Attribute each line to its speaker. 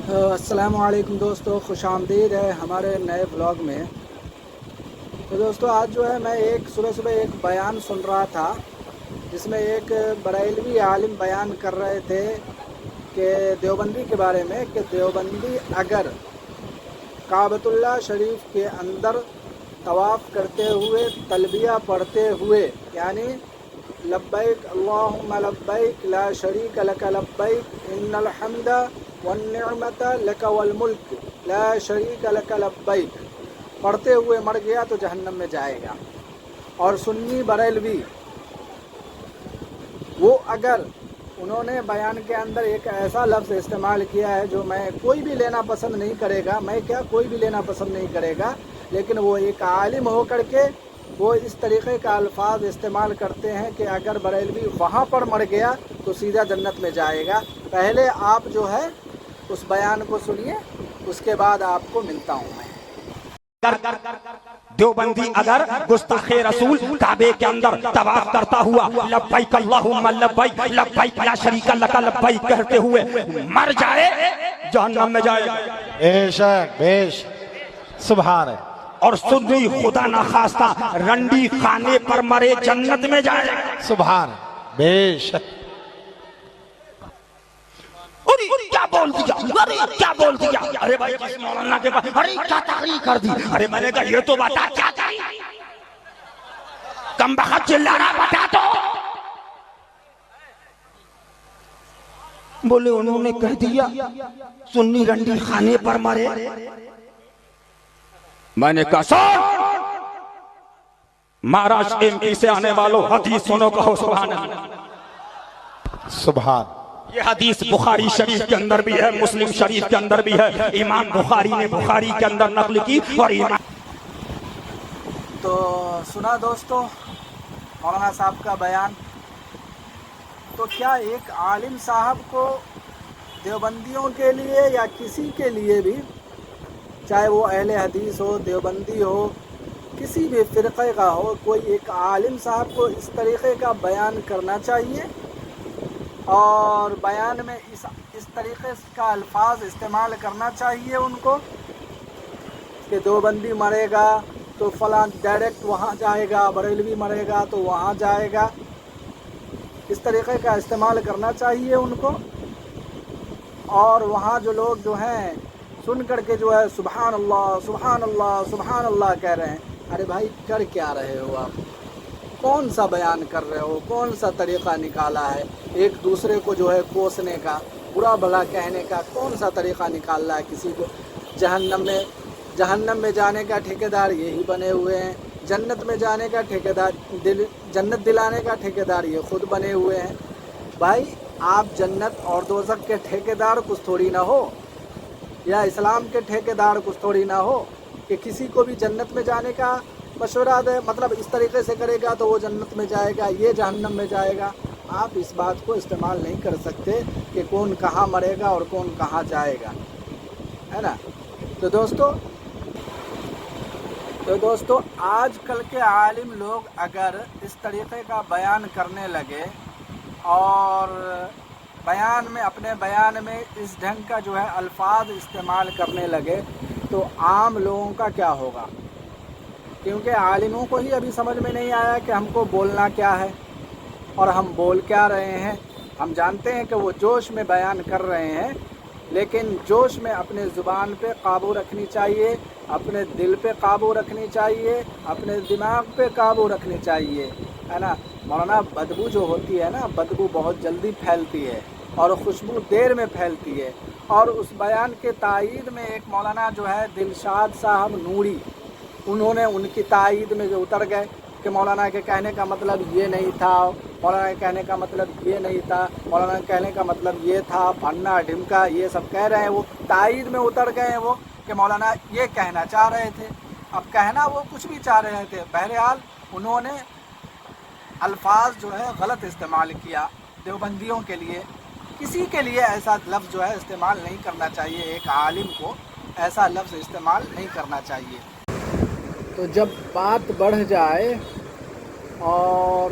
Speaker 1: السلام علیکم دوستو، خوش آمدید ہے ہمارے نئے بلاگ میں۔ تو دوستو آج جو ہے میں صبح ایک بیان سن رہا تھا، جس میں ایک بریلوی عالم بیان کر رہے تھے کہ دیوبندی کے بارے میں، کہ دیوبندی اگر کعبۃ اللہ شریف کے اندر طواف کرتے ہوئے تلبیہ پڑھتے ہوئے، یعنی لبیک اللہم لبیک لا شریک لک لبیک ان الحمد والنعمت لک والملک لا شریک لک لبیک پڑھتے ہوئے مر گیا تو جہنم میں جائے گا۔ اور سنی بریلوی وہ اگر انہوں نے بیان کے اندر ایک ایسا لفظ استعمال کیا ہے جو کوئی بھی لینا پسند نہیں کرے گا، کوئی بھی لینا پسند نہیں کرے گا، لیکن وہ ایک عالم ہو کر کے وہ اس طریقے کا الفاظ استعمال کرتے ہیں کہ اگر بریلوی وہاں پر مر گیا تو سیدھا جنت میں جائے گا۔ پہلے آپ جو ہے اس بیان کو سنیے، اس کے بعد آپ کو ملتا ہوں میں۔
Speaker 2: دیوبندی اگر گستاخ رسول کعبے کے اندر طواف کرتا ہوا لبیک اللہم لبیک لبیک لا شریک لک لبیک کہتے ہوئے مر جائے، جہنم میں جائے گا۔
Speaker 3: بے شک سبحان ہے۔
Speaker 2: اور سنی خدا نخواستہ رنڈی خانے پر مرے، جنت میں جائے گا۔
Speaker 3: سبحان ہے، بے شک۔
Speaker 2: کیا بول دیا، کیا بول دیا، ارے بھائی کسی مولانا کے پاس، ارے کیا تحریک کر دی، ارے میں نے کہا یہ تو بتا کیا کری، کم بخت چلا رہا، بتا تو۔ بولے انہوں نے کہہ دیا سنی رنڈی خانے پر مرے۔ میں نے کہا سن، مہاراشٹر ایم پی سے آنے والوں حدیث سنو، کہو سبحان اللہ۔
Speaker 3: سبحان۔
Speaker 2: یہ حدیث بخاری شریف کے اندر بھی ہے، مسلم شریف کے اندر بھی ہے، امام بخاری نے بخاری کے اندر نقل کی، اور امام
Speaker 1: تو سنا دوستو مولانا صاحب کا بیان۔ تو کیا ایک عالم صاحب کو دیوبندیوں کے لیے یا کسی کے لیے بھی، چاہے وہ اہل حدیث ہو، دیوبندی ہو، کسی بھی فرقے کا ہو، کوئی ایک عالم صاحب کو اس طریقے کا بیان کرنا چاہیے اور بیان میں اس طریقے کا الفاظ استعمال کرنا چاہیے ان کو کہ دیوبندی مرے گا تو فلاں ڈائریکٹ وہاں جائے گا، بریلوی مرے گا تو وہاں جائے گا، اس طریقے کا استعمال کرنا چاہیے ان کو۔ اور وہاں جو لوگ جو ہیں سن کر کے جو ہے سبحان اللہ سبحان اللہ سبحان اللہ کہہ رہے ہیں، ارے بھائی کر کیا رہے ہو آپ؟ کون سا بیان کر رہے ہو؟ کون سا طریقہ نکالا ہے ایک دوسرے کو جو ہے کوسنے کا، برا بھلا کہنے کا؟ کون سا طریقہ نکال رہا ہے کسی کو؟ جہنم میں جانے کا ٹھیکیدار یہی بنے ہوئے ہیں، جنت میں جانے کا ٹھیکیدار، جنت دلانے کا ٹھیکیدار یہ خود بنے ہوئے ہیں۔ بھائی آپ جنت اور دوزخ کے ٹھیکیدار کچھ تھوڑی نہ ہو، یا اسلام کے ٹھیکیدار کچھ تھوڑی نہ ہو کہ کسی کو بھی جنت میں جانے کا مشورہ دے، مطلب اس طریقے سے کرے گا تو وہ جنت میں جائے گا، یہ جہنم میں جائے گا۔ آپ اس بات کو استعمال نہیں کر سکتے کہ کون کہاں مرے گا اور کون کہاں جائے گا، ہے نا؟ تو دوستو آج کل کے عالم لوگ اگر اس طریقے کا بیان کرنے لگے اور اپنے بیان میں اس ڈھنگ کا جو ہے الفاظ استعمال کرنے لگے تو عام لوگوں کا کیا ہوگا؟ کیونکہ عالموں کو ہی ابھی سمجھ میں نہیں آیا کہ ہم کو بولنا کیا ہے اور ہم بول کیا رہے ہیں۔ ہم جانتے ہیں کہ وہ جوش میں بیان کر رہے ہیں، لیکن جوش میں اپنے زبان پہ قابو رکھنی چاہیے، اپنے دل پہ قابو رکھنی چاہیے، اپنے دماغ پہ قابو رکھنی چاہیے، ہے نا؟ مولانا بدبو جو ہوتی ہے نا، بدبو بہت جلدی پھیلتی ہے اور خوشبو دیر میں پھیلتی ہے۔ اور اس بیان کے تائید میں ایک مولانا جو ہے دلشاد صاحب نوری، انہوں نے ان کی تائید میں جو اتر گئے کہ مولانا کے کہنے کا مطلب یہ نہیں تھا، مولانا کے کہنے کا مطلب یہ نہیں تھا، مولانا کے کہنے کا مطلب یہ تھا، پھنا ڈھمکا یہ سب کہہ رہے ہیں، وہ تائید میں اتر گئے ہیں وہ کہ مولانا یہ کہنا چاہ رہے تھے۔ اب کہنا وہ کچھ بھی چاہ رہے تھے، بہرحال انہوں نے الفاظ جو ہے غلط استعمال کیا۔ دیوبندیوں کے لیے، کسی کے لیے ایسا لفظ جو ہے استعمال نہیں کرنا چاہیے، ایک عالم کو ایسا لفظ استعمال نہیں کرنا چاہیے۔ تو جب بات بڑھ جائے اور